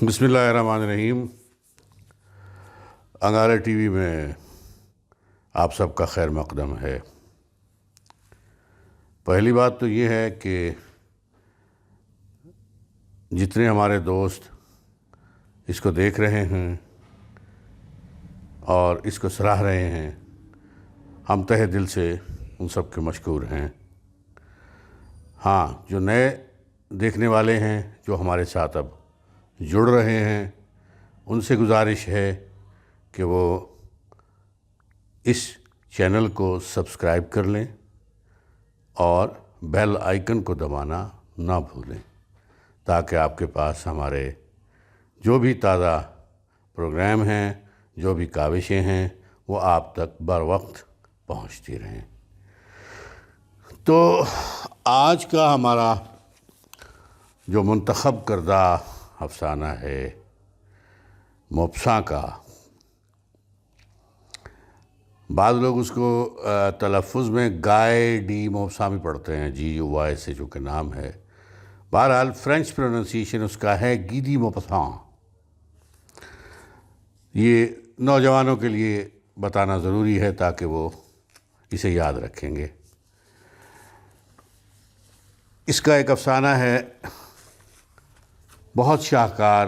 بسم اللہ الرحمن الرحیم۔ انگارہ ٹی وی میں آپ سب کا خیر مقدم ہے۔ پہلی بات تو یہ ہے کہ جتنے ہمارے دوست اس کو دیکھ رہے ہیں اور اس کو سراہ رہے ہیں، ہم تہہ دل سے ان سب کے مشکور ہیں۔ ہاں، جو نئے دیکھنے والے ہیں، جو ہمارے ساتھ اب جڑ رہے ہیں، ان سے گزارش ہے کہ وہ اس چینل کو سبسکرائب کر لیں اور بیل آئیکن کو دبانا نہ بھولیں، تاکہ آپ کے پاس ہمارے جو بھی تازہ پروگرام ہیں، جو بھی کاوشیں ہیں، وہ آپ تک بر وقت پہنچتی رہیں۔ تو آج کا ہمارا جو منتخب کردہ افسانہ ہے موپساں کا، بعض لوگ اس کو تلفظ میں گائے ڈی موپساں بھی پڑھتے ہیں، GUY سے جو کہ نام ہے۔ بہرحال فرینچ پروننسیشن اس کا ہے گی دی موپساں۔ یہ نوجوانوں کے لیے بتانا ضروری ہے تاکہ وہ اسے یاد رکھیں گے۔ اس کا ایک افسانہ ہے، بہت شاہکار،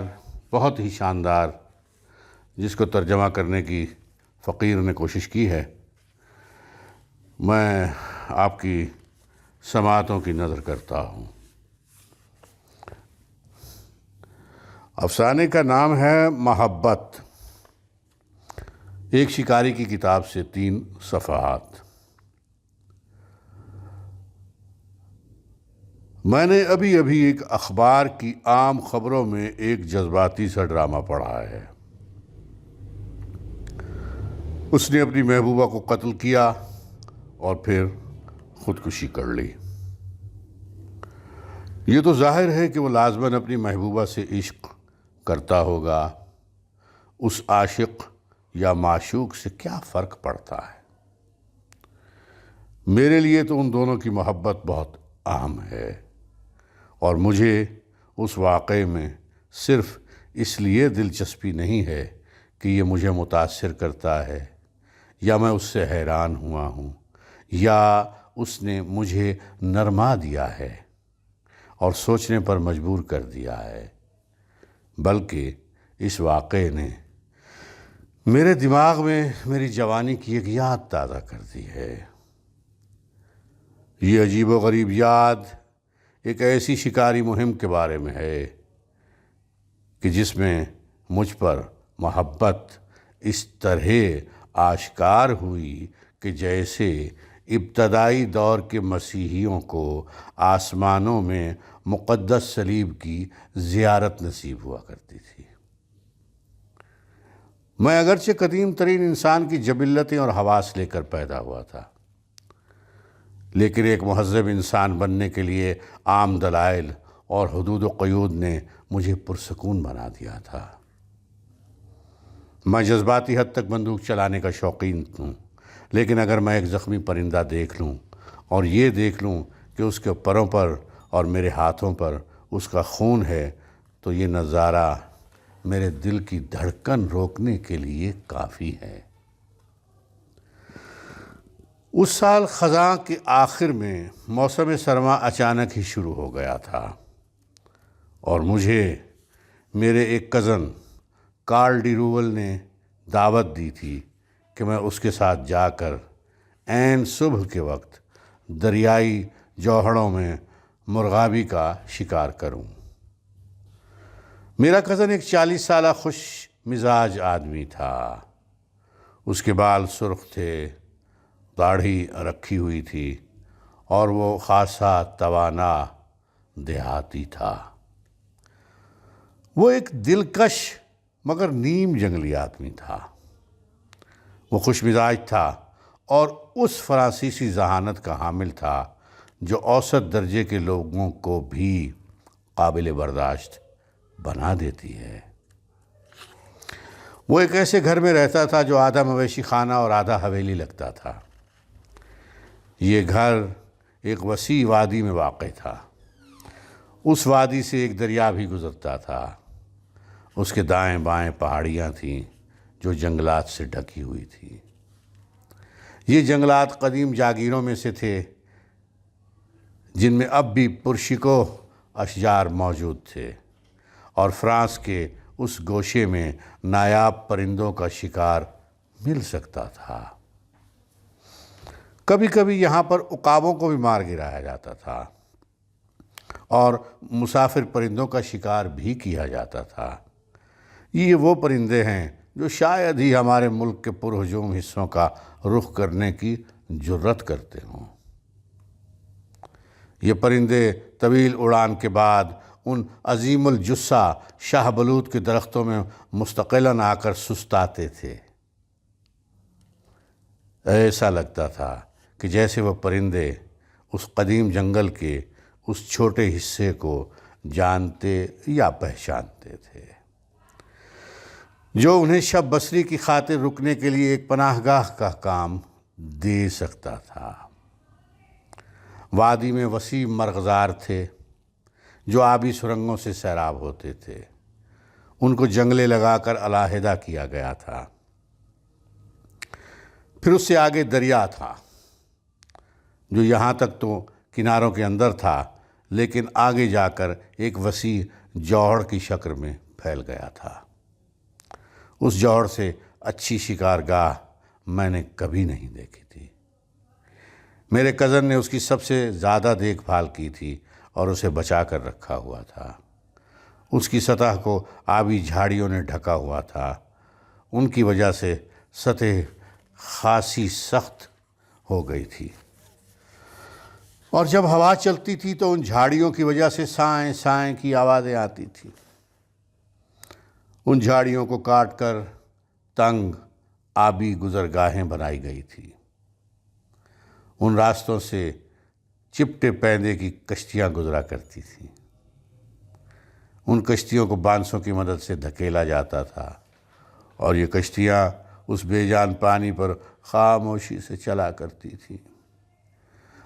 بہت ہی شاندار، جس کو ترجمہ کرنے کی فقیر نے کوشش کی ہے۔ میں آپ کی سماعتوں کی نظر کرتا ہوں۔ افسانے کا نام ہے محبت، ایک شکاری کی کتاب سے 3 صفحات۔ میں نے ابھی ایک اخبار کی عام خبروں میں ایک جذباتی سا ڈرامہ پڑھا ہے۔ اس نے اپنی محبوبہ کو قتل کیا اور پھر خودکشی کر لی۔ یہ تو ظاہر ہے کہ وہ لازماً اپنی محبوبہ سے عشق کرتا ہوگا۔ اس عاشق یا معشوق سے کیا فرق پڑتا ہے؟ میرے لیے تو ان دونوں کی محبت بہت اہم ہے، اور مجھے اس واقعے میں صرف اس لیے دلچسپی نہیں ہے کہ یہ مجھے متاثر کرتا ہے، یا میں اس سے حیران ہوا ہوں، یا اس نے مجھے نرما دیا ہے اور سوچنے پر مجبور کر دیا ہے، بلکہ اس واقعے نے میرے دماغ میں میری جوانی کی ایک یاد تازہ کر دی ہے۔ یہ عجیب و غریب یاد ایک ایسی شکاری مہم کے بارے میں ہے کہ جس میں مجھ پر محبت اس طرح آشکار ہوئی کہ جیسے ابتدائی دور کے مسیحیوں کو آسمانوں میں مقدس صلیب کی زیارت نصیب ہوا کرتی تھی۔ میں اگرچہ قدیم ترین انسان کی جبلتیں اور حواس لے کر پیدا ہوا تھا، لیکن ایک مہذب انسان بننے کے لیے عام دلائل اور حدود و قیود نے مجھے پرسکون بنا دیا تھا۔ میں جذباتی حد تک بندوق چلانے کا شوقین ہوں، لیکن اگر میں ایک زخمی پرندہ دیکھ لوں اور یہ دیکھ لوں کہ اس کے پروں پر اور میرے ہاتھوں پر اس کا خون ہے، تو یہ نظارہ میرے دل کی دھڑکن روکنے کے لیے کافی ہے۔ اس سال خزاں کے آخر میں موسم سرما اچانک ہی شروع ہو گیا تھا، اور مجھے میرے ایک کزن کارل ڈی روول نے دعوت دی تھی کہ میں اس کے ساتھ جا کر عین صبح کے وقت دریائی جوہڑوں میں مرغابی کا شکار کروں۔ میرا کزن ایک 40 سالہ خوش مزاج آدمی تھا۔ اس کے بال سرخ تھے، داڑھی رکھی ہوئی تھی، اور وہ خاصا توانا دیہاتی تھا۔ وہ ایک دلکش مگر نیم جنگلی آدمی تھا۔ وہ خوش مزاج تھا اور اس فرانسیسی ذہانت کا حامل تھا جو اوسط درجے کے لوگوں کو بھی قابل برداشت بنا دیتی ہے۔ وہ ایک ایسے گھر میں رہتا تھا جو آدھا مویشی خانہ اور آدھا حویلی لگتا تھا۔ یہ گھر ایک وسیع وادی میں واقع تھا۔ اس وادی سے ایک دریا بھی گزرتا تھا، اس کے دائیں بائیں پہاڑیاں تھیں جو جنگلات سے ڈھکی ہوئی تھیں۔ یہ جنگلات قدیم جاگیروں میں سے تھے جن میں اب بھی پرشکوہ اشجار موجود تھے، اور فرانس کے اس گوشے میں نایاب پرندوں کا شکار مل سکتا تھا۔ کبھی کبھی یہاں پر عقابوں کو بھی مار گرایا جاتا تھا اور مسافر پرندوں کا شکار بھی کیا جاتا تھا۔ یہ وہ پرندے ہیں جو شاید ہی ہمارے ملک کے پرہجوم حصوں کا رخ کرنے کی جرت کرتے ہوں۔ یہ پرندے طویل اڑان کے بعد ان عظیم الجثہ شاہ بلوط کے درختوں میں مستقلاً آ کر سستاتے تھے۔ ایسا لگتا تھا کہ جیسے وہ پرندے اس قدیم جنگل کے اس چھوٹے حصے کو جانتے یا پہچانتے تھے جو انہیں شب بسری کی خاطر رکنے کے لیے ایک پناہ گاہ کا کام دے سکتا تھا۔ وادی میں وسیع مرغزار تھے جو آبی سرنگوں سے سیراب ہوتے تھے۔ ان کو جنگلے لگا کر علیحدہ کیا گیا تھا۔ پھر اس سے آگے دریا تھا جو یہاں تک تو کناروں کے اندر تھا، لیکن آگے جا کر ایک وسیع جوہڑ کی شکل میں پھیل گیا تھا۔ اس جوہڑ سے اچھی شکارگاہ میں نے کبھی نہیں دیکھی تھی۔ میرے کزن نے اس کی سب سے زیادہ دیکھ بھال کی تھی اور اسے بچا کر رکھا ہوا تھا۔ اس کی سطح کو آبی جھاڑیوں نے ڈھکا ہوا تھا۔ ان کی وجہ سے سطح خاصی سخت ہو گئی تھی، اور جب ہوا چلتی تھی تو ان جھاڑیوں کی وجہ سے سائیں سائیں کی آوازیں آتی تھیں۔ ان جھاڑیوں کو کاٹ کر تنگ آبی گزرگاہیں بنائی گئی تھی۔ ان راستوں سے چپٹے پیندے کی کشتیاں گزرا کرتی تھیں۔ ان کشتیوں کو بانسوں کی مدد سے دھکیلا جاتا تھا، اور یہ کشتیاں اس بے جان پانی پر خاموشی سے چلا کرتی تھیں۔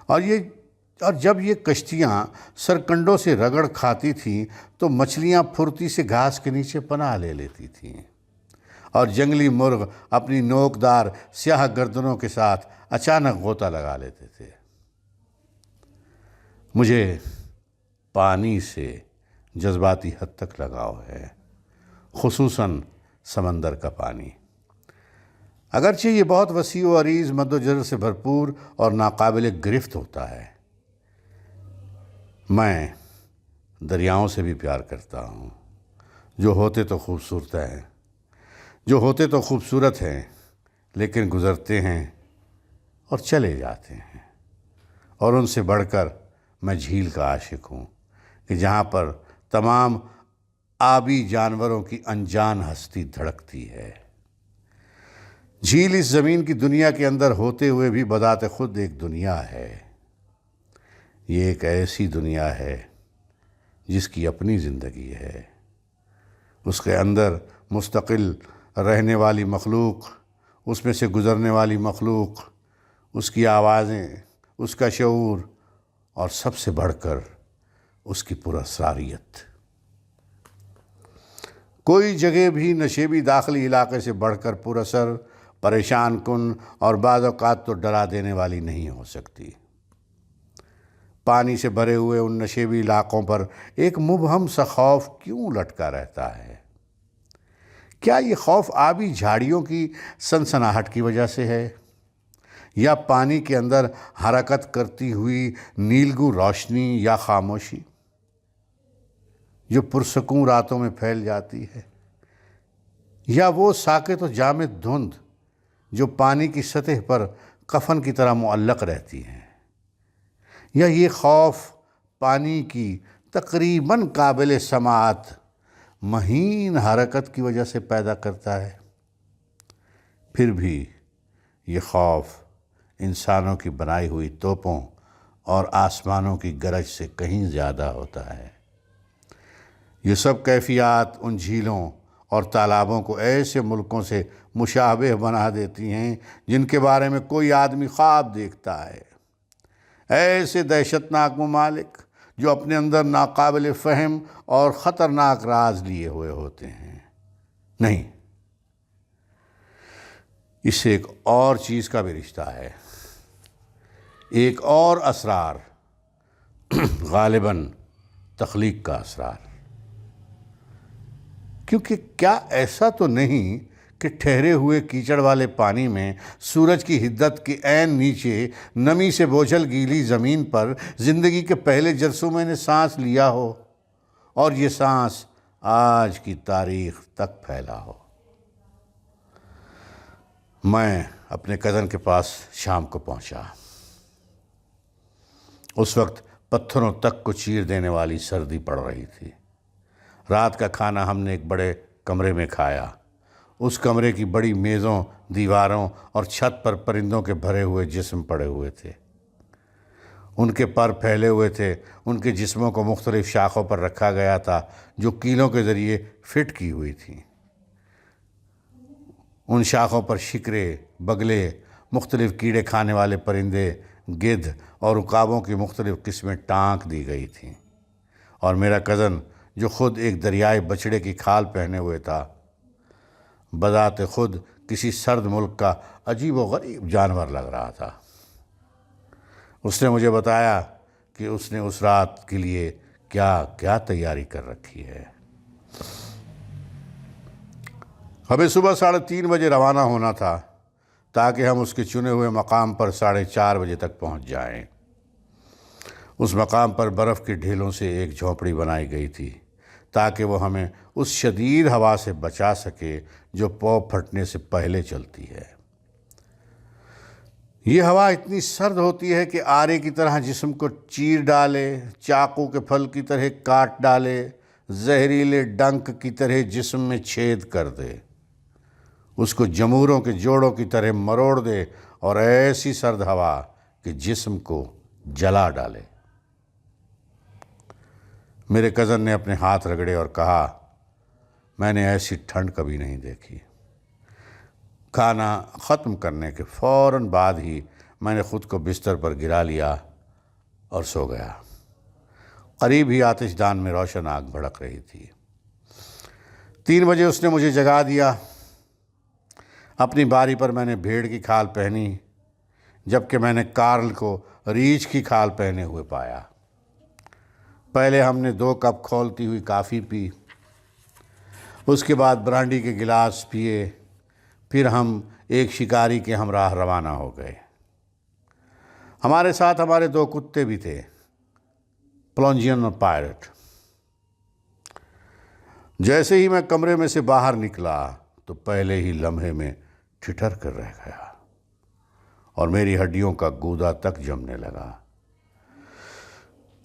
اور جب یہ کشتیاں سرکنڈوں سے رگڑ کھاتی تھیں تو مچھلیاں پھرتی سے گھاس کے نیچے پناہ لے لیتی تھیں، اور جنگلی مرغ اپنی نوکدار سیاہ گردنوں کے ساتھ اچانک غوطہ لگا لیتے تھے۔ مجھے پانی سے جذباتی حد تک لگاؤ ہے، خصوصاً سمندر کا پانی۔ اگرچہ یہ بہت وسیع و عریض مد و جزر سے بھرپور اور ناقابل گرفت ہوتا ہے، میں دریاؤں سے بھی پیار کرتا ہوں، جو ہوتے تو خوبصورت ہیں لیکن گزرتے ہیں اور چلے جاتے ہیں۔ اور ان سے بڑھ کر میں جھیل کا عاشق ہوں کہ جہاں پر تمام آبی جانوروں کی انجان ہستی دھڑکتی ہے۔ جھیل اس زمین کی دنیا کے اندر ہوتے ہوئے بھی بذات خود ایک دنیا ہے۔ یہ ایک ایسی دنیا ہے جس کی اپنی زندگی ہے۔ اس کے اندر مستقل رہنے والی مخلوق، اس میں سے گزرنے والی مخلوق، اس کی آوازیں، اس کا شعور، اور سب سے بڑھ کر اس کی پراسراریت۔ کوئی جگہ بھی نشیبی داخلی علاقے سے بڑھ کر پراثر، پریشان کن اور بعض اوقات تو ڈرا دینے والی نہیں ہو سکتی۔ پانی سے بھرے ہوئے ان نشیبی علاقوں پر ایک مبہم سا خوف کیوں لٹکا رہتا ہے؟ کیا یہ خوف آبی جھاڑیوں کی سنسناہٹ کی وجہ سے ہے، یا پانی کے اندر حرکت کرتی ہوئی نیلگوں روشنی یا خاموشی جو پرسکون راتوں میں پھیل جاتی ہے، یا وہ ساکت و جامد دھند جو پانی کی سطح پر کفن کی طرح معلق رہتی ہے، یا یہ خوف پانی کی تقریباً قابل سماعت مہین حرکت کی وجہ سے پیدا کرتا ہے؟ پھر بھی یہ خوف انسانوں کی بنائی ہوئی توپوں اور آسمانوں کی گرج سے کہیں زیادہ ہوتا ہے۔ یہ سب کیفیات ان جھیلوں اور تالابوں کو ایسے ملکوں سے مشابہ بنا دیتی ہیں جن کے بارے میں کوئی آدمی خواب دیکھتا ہے۔ ایسے دہشتناک ممالک جو اپنے اندر ناقابل فہم اور خطرناک راز لیے ہوئے ہوتے ہیں۔ نہیں، اس سے ایک اور چیز کا بھی رشتہ ہے، ایک اور اسرار، غالباً تخلیق کا اسرار۔ کیونکہ کیا ایسا تو نہیں کہ ٹھہرے ہوئے کیچڑ والے پانی میں سورج کی حدت کے عین نیچے نمی سے بوجھل گیلی زمین پر زندگی کے پہلے جرسوں میں نے سانس لیا ہو اور یہ سانس آج کی تاریخ تک پھیلا ہو۔ میں اپنے کزن کے پاس شام کو پہنچا۔ اس وقت پتھروں تک کو چیر دینے والی سردی پڑ رہی تھی۔ رات کا کھانا ہم نے ایک بڑے کمرے میں کھایا۔ اس کمرے کی بڑی میزوں، دیواروں اور چھت پر پرندوں کے بھرے ہوئے جسم پڑے ہوئے تھے۔ ان کے پر پھیلے ہوئے تھے، ان کے جسموں کو مختلف شاخوں پر رکھا گیا تھا جو کیلوں کے ذریعے فٹ کی ہوئی تھیں۔ ان شاخوں پر شکرے، بگلے، مختلف کیڑے کھانے والے پرندے، گدھ اور عقابوں کی مختلف قسمیں ٹانک دی گئی تھیں، اور میرا کزن جو خود ایک دریائے بچڑے کی کھال پہنے ہوئے تھا، بذات خود کسی سرد ملک کا عجیب و غریب جانور لگ رہا تھا۔ اس نے مجھے بتایا کہ اس نے اس رات کے لیے کیا کیا تیاری کر رکھی ہے۔ ہمیں صبح 3:30 بجے روانہ ہونا تھا تاکہ ہم اس کے چنے ہوئے مقام پر 4:30 بجے تک پہنچ جائیں۔ اس مقام پر برف کی ڈھیلوں سے ایک جھونپڑی بنائی گئی تھی تاکہ وہ ہمیں اس شدید ہوا سے بچا سکے جو پو پھٹنے سے پہلے چلتی ہے۔ یہ ہوا اتنی سرد ہوتی ہے کہ آرے کی طرح جسم کو چیر ڈالے، چاقو کے پھل کی طرح کاٹ ڈالے، زہریلے ڈنک کی طرح جسم میں چھید کر دے، اس کو جموروں کے جوڑوں کی طرح مروڑ دے، اور ایسی سرد ہوا کہ جسم کو جلا ڈالے۔ میرے کزن نے اپنے ہاتھ رگڑے اور کہا، میں نے ایسی ٹھنڈ کبھی نہیں دیکھی۔ کھانا ختم کرنے کے فوراً بعد ہی میں نے خود کو بستر پر گرا لیا اور سو گیا۔ قریب ہی آتش دان میں روشن آگ بھڑک رہی تھی۔ 3 بجے اس نے مجھے جگا دیا۔ اپنی باری پر میں نے بھیڑ کی کھال پہنی، جبکہ میں نے کارل کو ریچھ کی کھال پہنے ہوئے پایا۔ پہلے ہم نے 2 کپ کھولتی ہوئی کافی پی، اس کے بعد برانڈی کے گلاس پیے، پھر ہم ایک شکاری کے ہمراہ روانہ ہو گئے۔ ہمارے ساتھ ہمارے 2 کتے بھی تھے، پلونجین اور پائرٹ۔ جیسے ہی میں کمرے میں سے باہر نکلا تو پہلے ہی لمحے میں ٹھٹر کر رہ گیا اور میری ہڈیوں کا گودا تک جمنے لگا۔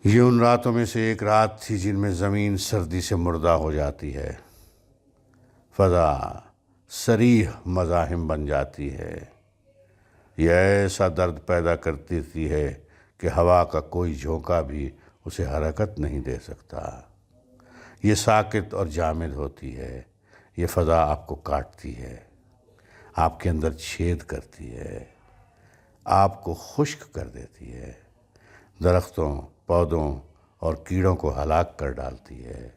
یہ ان راتوں میں سے ایک رات تھی جن میں زمین سردی سے مردہ ہو جاتی ہے، فضا صریح مزاحم بن جاتی ہے، یہ ایسا درد پیدا کرتی ہے کہ ہوا کا کوئی جھونکا بھی اسے حرکت نہیں دے سکتا، یہ ساکت اور جامد ہوتی ہے، یہ فضا آپ کو کاٹتی ہے، آپ کے اندر چھید کرتی ہے، آپ کو خشک کر دیتی ہے، درختوں، پودوں اور کیڑوں کو ہلاک کر ڈالتی ہے،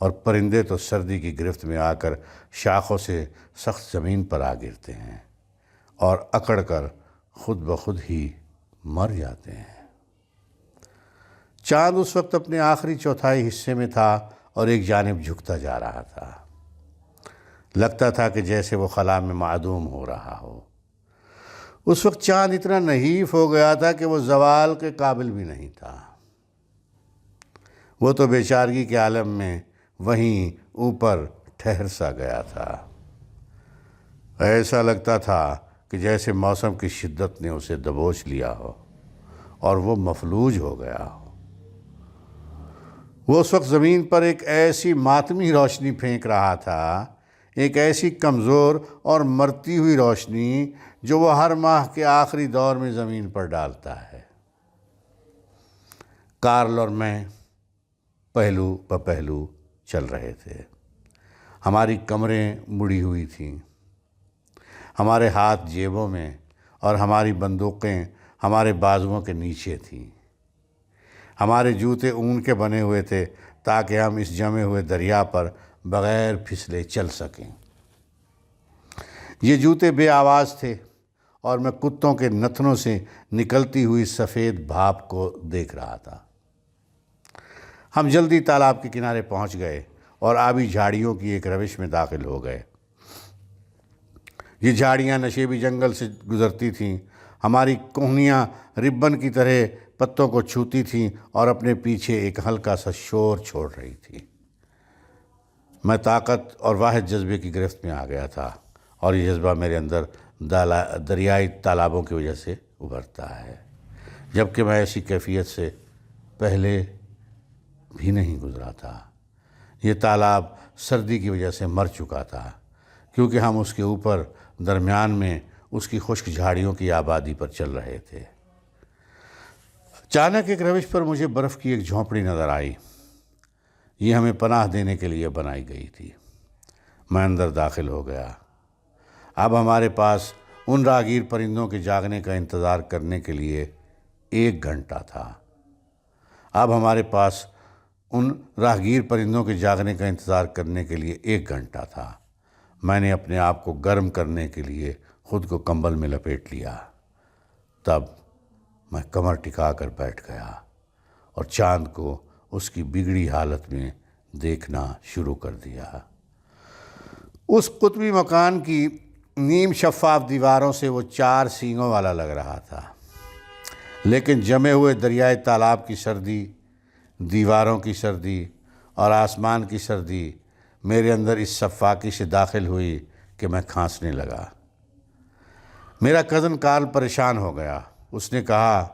اور پرندے تو سردی کی گرفت میں آ کر شاخوں سے سخت زمین پر آ گرتے ہیں اور اکڑ کر خود بخود ہی مر جاتے ہیں۔ چاند اس وقت اپنے آخری چوتھائی حصے میں تھا اور ایک جانب جھکتا جا رہا تھا، لگتا تھا کہ جیسے وہ خلا میں معدوم ہو رہا ہو۔ اس وقت چاند اتنا نحیف ہو گیا تھا کہ وہ زوال کے قابل بھی نہیں تھا، وہ تو بیچارگی کے عالم میں وہیں اوپر ٹھہر سا گیا تھا۔ ایسا لگتا تھا کہ جیسے موسم کی شدت نے اسے دبوچ لیا ہو اور وہ مفلوج ہو گیا ہو۔ وہ اس وقت زمین پر ایک ایسی ماتمی روشنی پھینک رہا تھا، ایک ایسی کمزور اور مرتی ہوئی روشنی جو وہ ہر ماہ کے آخری دور میں زمین پر ڈالتا ہے۔ کارل اور میں پہلو پہ پہلو چل رہے تھے، ہماری کمریں مڑی ہوئی تھیں، ہمارے ہاتھ جیبوں میں اور ہماری بندوقیں ہمارے بازوؤں کے نیچے تھیں۔ ہمارے جوتے اون کے بنے ہوئے تھے تاکہ ہم اس جمے ہوئے دریا پر بغیر پھسلے چل سکیں۔ یہ جوتے بے آواز تھے اور میں کتوں کے نتنوں سے نکلتی ہوئی سفید بھاپ کو دیکھ رہا تھا۔ ہم جلدی تالاب کے کنارے پہنچ گئے اور آبی جھاڑیوں کی ایک روش میں داخل ہو گئے۔ یہ جھاڑیاں نشیبی جنگل سے گزرتی تھیں، ہماری کوہنیاں ربن کی طرح پتوں کو چھوتی تھیں اور اپنے پیچھے ایک ہلکا سا شور چھوڑ رہی تھی۔ میں طاقت اور واحد جذبے کی گرفت میں آ گیا تھا، اور یہ جذبہ میرے اندر دریائی تالابوں کی وجہ سے ابھرتا ہے، جبکہ میں ایسی کیفیت سے پہلے بھی نہیں گزرا تھا۔ یہ تالاب سردی کی وجہ سے مر چکا تھا، کیونکہ ہم اس کے اوپر درمیان میں اس کی خشک جھاڑیوں کی آبادی پر چل رہے تھے۔ اچانک ایک روش پر مجھے برف کی ایک جھونپڑی نظر آئی۔ یہ ہمیں پناہ دینے کے لیے بنائی گئی تھی۔ میں اندر داخل ہو گیا۔ اب ہمارے پاس ان راہگیر پرندوں کے جاگنے کا انتظار کرنے کے لیے 1 گھنٹہ تھا۔ اب ہمارے پاس ان راہگیر پرندوں کے جاگنے کا انتظار کرنے کے لیے 1 گھنٹہ تھا۔ میں نے اپنے آپ کو گرم کرنے کے لیے خود کو کمبل میں لپیٹ لیا۔ تب میں کمر ٹکا کر بیٹھ گیا اور چاند کو اس کی بگڑی حالت میں دیکھنا شروع کر دیا۔ اس قطبی مکان کی نیم شفاف دیواروں سے وہ 4 سینگوں والا لگ رہا تھا، لیکن جمے ہوئے دریائے تالاب کی سردی، دیواروں کی سردی اور آسمان کی سردی میرے اندر اس صفاقی سے داخل ہوئی کہ میں کھانسنے لگا۔ میرا کزن کارل پریشان ہو گیا۔ اس نے کہا،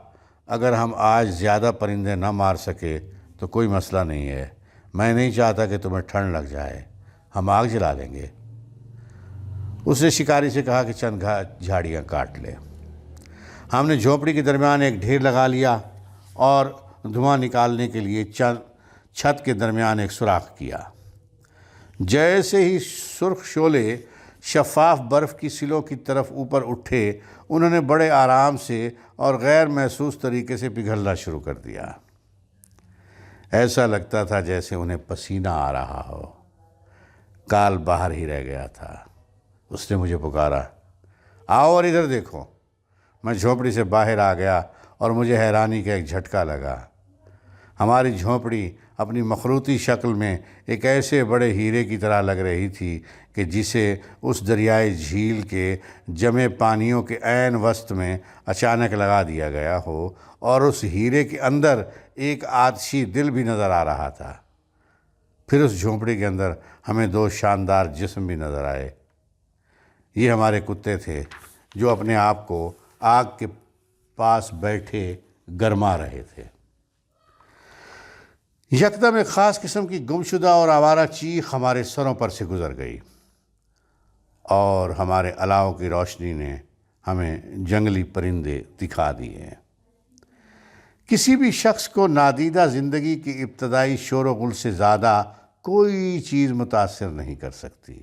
اگر ہم آج زیادہ پرندے نہ مار سکے تو کوئی مسئلہ نہیں ہے، میں نہیں چاہتا کہ تمہیں ٹھنڈ لگ جائے، ہم آگ جلا لیں گے۔ اس نے شکاری سے کہا کہ چند جھاڑیاں کاٹ لے۔ ہم نے جھونپڑی کے درمیان ایک ڈھیر لگا لیا اور دھواں نکالنے کے لیے چھت کے درمیان ایک سوراخ کیا۔ جیسے ہی سرخ شعلے شفاف برف کی سلوں کی طرف اوپر اٹھے، انہوں نے بڑے آرام سے اور غیر محسوس طریقے سے پگھلنا شروع کر دیا۔ ایسا لگتا تھا جیسے انہیں پسینہ آ رہا ہو۔ کارل باہر ہی رہ گیا تھا۔ اس نے مجھے پکارا، آؤ اور ادھر دیکھو۔ میں جھونپڑی سے باہر آ گیا اور مجھے حیرانی کا ایک جھٹکا لگا۔ ہماری جھونپڑی اپنی مخروطی شکل میں ایک ایسے بڑے ہیرے کی طرح لگ رہی تھی کہ جسے اس دریائے جھیل کے جمے پانیوں کے عین وسط میں اچانک لگا دیا گیا ہو، اور اس ہیرے کے اندر ایک آتشی دل بھی نظر آ رہا تھا۔ پھر اس جھونپڑی کے اندر ہمیں 2 شاندار جسم بھی نظر آئے۔ یہ ہمارے کتے تھے جو اپنے آپ کو آگ کے پاس بیٹھے گرما رہے تھے۔ یکدم ایک خاص قسم کی گمشدہ اور آوارہ چیخ ہمارے سروں پر سے گزر گئی، اور ہمارے الاؤ کی روشنی نے ہمیں جنگلی پرندے دکھا دیے۔ کسی بھی شخص کو نادیدہ زندگی کی ابتدائی شور و غل سے زیادہ کوئی چیز متاثر نہیں کر سکتی،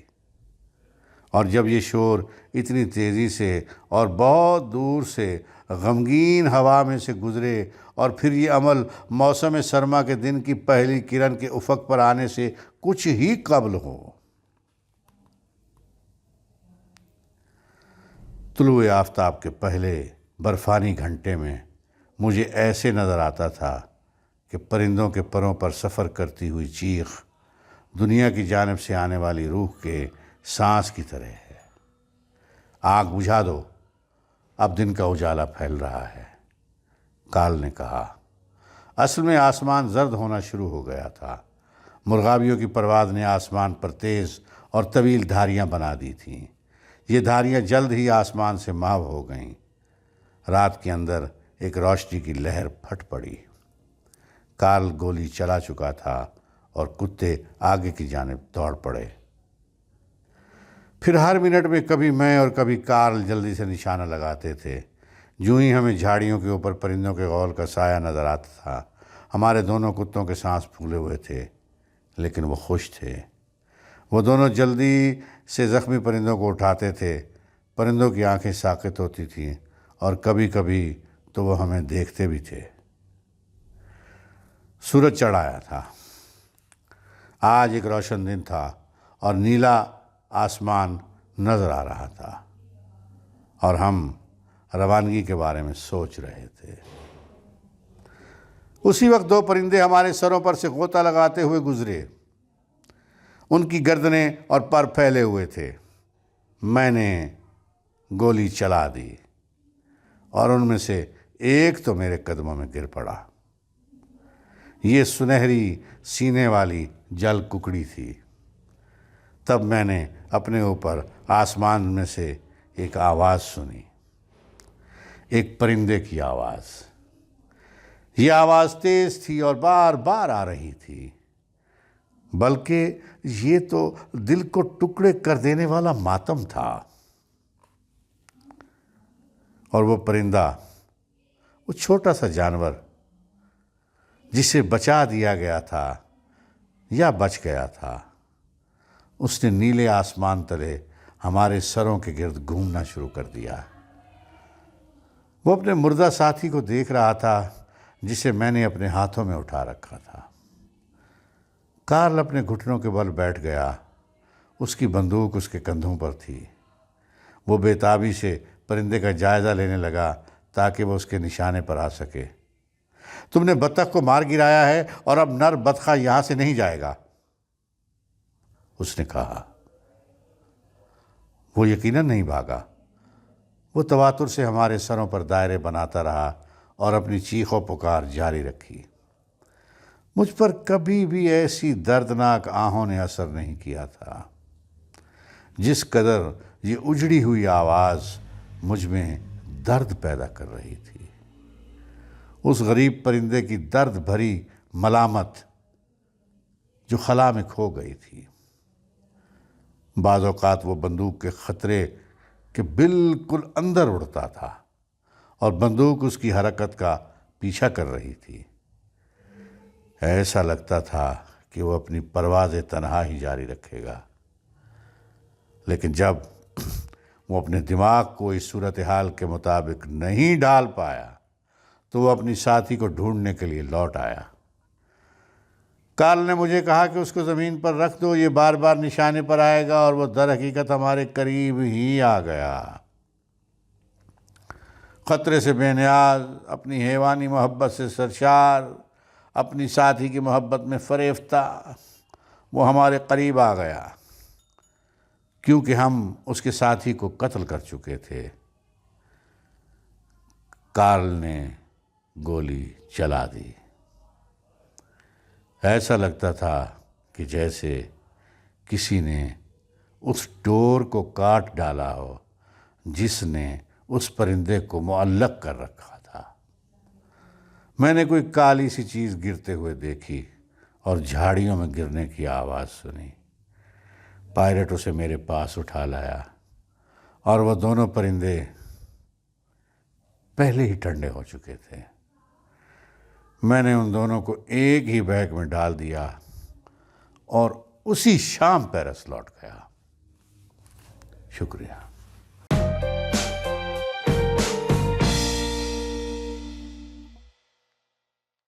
اور جب یہ شور اتنی تیزی سے اور بہت دور سے غمگین ہوا میں سے گزرے، اور پھر یہ عمل موسم سرما کے دن کی پہلی کرن کے افق پر آنے سے کچھ ہی قبل ہو۔ طلوع آفتاب کے پہلے برفانی گھنٹے میں مجھے ایسے نظر آتا تھا کہ پرندوں کے پروں پر سفر کرتی ہوئی چیخ دنیا کی جانب سے آنے والی روح کے سانس کی طرح ہے۔ آگ بجھا دو، اب دن کا اجالا پھیل رہا ہے، کارل نے کہا۔ اصل میں آسمان زرد ہونا شروع ہو گیا تھا۔ مرغابیوں کی پرواز نے آسمان پر تیز اور طویل دھاریاں بنا دی تھیں۔ یہ دھاریاں جلد ہی آسمان سے محو ہو گئیں۔ رات کے اندر ایک روشنی کی لہر پھٹ پڑی۔ کارل گولی چلا چکا تھا اور کتے آگے کی جانب دوڑ پڑے۔ پھر ہر منٹ میں کبھی میں اور کبھی کارل جلدی سے نشانہ لگاتے تھے۔ جوں ہی ہمیں جھاڑیوں کے اوپر پرندوں کے غول کا سایہ نظر آتا تھا، ہمارے دونوں کتوں کے سانس پھولے ہوئے تھے، لیکن وہ خوش تھے۔ وہ دونوں جلدی سے زخمی پرندوں کو اٹھاتے تھے۔ پرندوں کی آنکھیں ساکت ہوتی تھیں اور کبھی کبھی تو وہ ہمیں دیکھتے بھی تھے۔ سورج چڑھ آیا تھا۔ آج ایک روشن دن تھا اور نیلا آسمان نظر آ رہا تھا اور ہم روانگی کے بارے میں سوچ رہے تھے۔ اسی وقت دو پرندے ہمارے سروں پر سے غوطہ لگاتے ہوئے گزرے۔ ان کی گردنیں اور پر پھیلے ہوئے تھے۔ میں نے گولی چلا دی اور ان میں سے ایک تو میرے قدموں میں گر پڑا۔ یہ سنہری سینے والی جل ککڑی تھی۔ تب میں نے اپنے اوپر آسمان میں سے ایک آواز سنی، ایک پرندے کی آواز۔ یہ آواز تیز تھی اور بار بار آ رہی تھی، بلکہ یہ تو دل کو ٹکڑے کر دینے والا ماتم تھا۔ اور وہ پرندہ، وہ چھوٹا سا جانور جسے بچا دیا گیا تھا یا بچ گیا تھا، اس نے نیلے آسمان تلے ہمارے سروں کے گرد گھومنا شروع کر دیا۔ وہ اپنے مردہ ساتھی کو دیکھ رہا تھا جسے میں نے اپنے ہاتھوں میں اٹھا رکھا تھا۔ کارل اپنے گھٹنوں کے بل بیٹھ گیا۔ اس کی بندوق اس کے کندھوں پر تھی۔ وہ بے تابی سے پرندے کا جائزہ لینے لگا تاکہ وہ اس کے نشانے پر آ سکے۔ تم نے بطخ کو مار گرایا ہے اور اب نر بطخہ یہاں سے نہیں جائے گا، اس نے کہا۔ وہ یقیناً نہیں بھاگا۔ وہ تواتر سے ہمارے سروں پر دائرے بناتا رہا اور اپنی چیخ و پکار جاری رکھی۔ مجھ پر کبھی بھی ایسی دردناک آہوں نے اثر نہیں کیا تھا جس قدر یہ اجڑی ہوئی آواز مجھ میں درد پیدا کر رہی تھی۔ اس غریب پرندے کی درد بھری ملامت جو خلا میں کھو گئی تھی۔ بعض اوقات وہ بندوق کے خطرے کے بالکل اندر اڑتا تھا اور بندوق اس کی حرکت کا پیچھا کر رہی تھی۔ ایسا لگتا تھا کہ وہ اپنی پرواز تنہا ہی جاری رکھے گا، لیکن جب وہ اپنے دماغ کو اس صورتحال کے مطابق نہیں ڈال پایا تو وہ اپنی ساتھی کو ڈھونڈنے کے لیے لوٹ آیا۔ کارل نے مجھے کہا کہ اس کو زمین پر رکھ دو، یہ بار بار نشانے پر آئے گا، اور وہ در حقیقت ہمارے قریب ہی آ گیا۔ خطرے سے بے نیاز، اپنی حیوانی محبت سے سرشار، اپنی ساتھی کی محبت میں فریفتہ، وہ ہمارے قریب آ گیا کیونکہ ہم اس کے ساتھی کو قتل کر چکے تھے۔ کارل نے گولی چلا دی۔ ایسا لگتا تھا کہ جیسے کسی نے اس ڈور کو کاٹ ڈالا ہو جس نے اس پرندے کو معلق کر رکھا تھا۔ میں نے کوئی کالی سی چیز گرتے ہوئے دیکھی اور جھاڑیوں میں گرنے کی آواز سنی۔ پائلٹ اسے میرے پاس اٹھا لایا اور وہ دونوں پرندے پہلے ہی ٹھنڈے ہو چکے تھے۔ میں نے ان دونوں کو ایک ہی بیگ میں ڈال دیا اور اسی شام پیرس لوٹ گیا۔ شکریہ۔